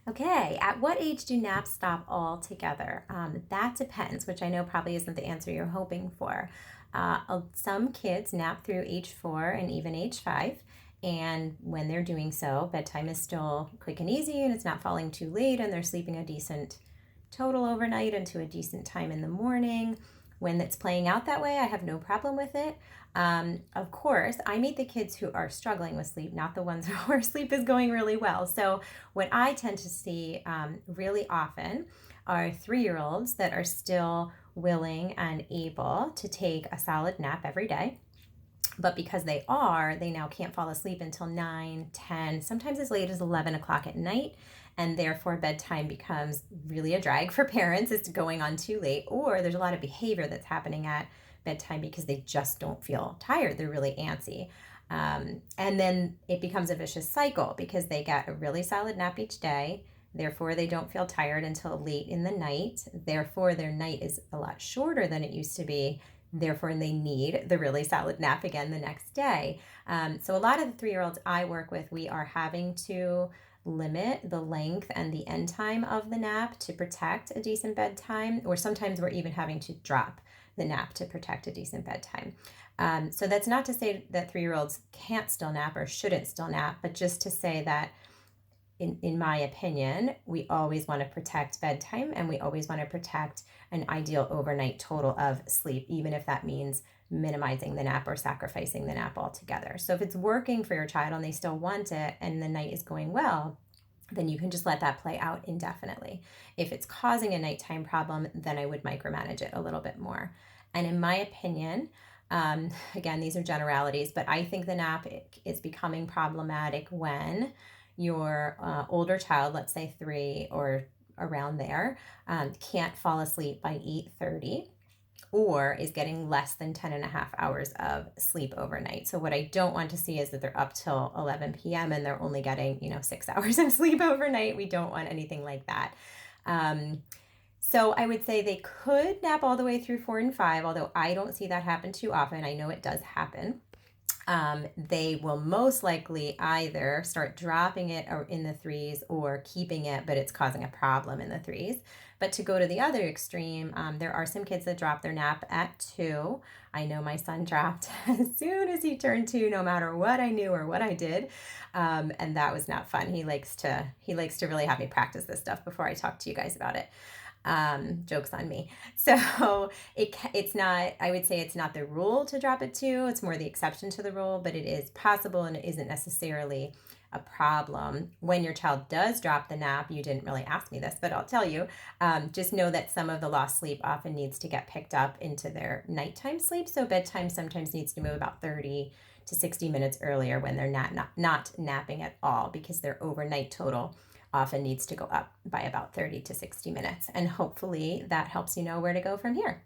Okay, at what age do naps stop altogether? That depends, which I know probably isn't the answer you're hoping for. Some kids nap through age 4 and even age 5. And when they're doing so, bedtime is still quick and easy and it's not falling too late and they're sleeping a decent total overnight into a decent time in the morning. When it's playing out that way, I have no problem with it. Of course, I meet the kids who are struggling with sleep, not the ones where sleep is going really well. So, what I tend to see really often are 3-year-olds that are still willing and able to take a solid nap every day. But because they now can't fall asleep until 9, 10, sometimes as late as 11 o'clock at night. And therefore, bedtime becomes really a drag for parents. It's going on too late, or there's a lot of behavior that's happening at bedtime because they just don't feel tired. They're really antsy. And then it becomes a vicious cycle because they get a really solid nap each day. Therefore, they don't feel tired until late in the night. Therefore, their night is a lot shorter than it used to be. Therefore, they need the really solid nap again the next day. So a lot of the 3-year-olds I work with, we are having to limit the length and the end time of the nap to protect a decent bedtime, or sometimes we're even having to drop the nap to protect a decent bedtime. So that's not to say that 3-year-olds can't still nap or shouldn't still nap, but just to say that in my opinion, we always want to protect bedtime and we always want to protect an ideal overnight total of sleep, even if that means minimizing the nap or sacrificing the nap altogether. So if it's working for your child and they still want it and the night is going well, then you can just let that play out indefinitely. If it's causing a nighttime problem, then I would micromanage it a little bit more. And in my opinion, again, these are generalities, but I think the nap is becoming problematic when your older child, let's say 3 or around there, can't fall asleep by 8:30 or is getting less than 10 and a half hours of sleep overnight. So what I don't want to see is that they're up till 11 p.m. and they're only getting, 6 hours of sleep overnight. We don't want anything like that. So I would say they could nap all the way through 4 and 5, although I don't see that happen too often. I know it does happen. They will most likely either start dropping it in the 3s or keeping it, but it's causing a problem in the 3s. But to go to the other extreme, there are some kids that drop their nap at 2. I know my son dropped as soon as he turned 2, no matter what I knew or what I did. And that was not fun. He likes to really have me practice this stuff before I talk to you guys about it. Joke's on me. So it's not, I would say it's not the rule to drop it to, it's more the exception to the rule, but it is possible and it isn't necessarily a problem. When your child does drop the nap, you didn't really ask me this, but I'll tell you, just know that some of the lost sleep often needs to get picked up into their nighttime sleep. So bedtime sometimes needs to move about 30 to 60 minutes earlier when they're not napping at all, because their overnight total often needs to go up by about 30 to 60 minutes. And hopefully that helps you know where to go from here.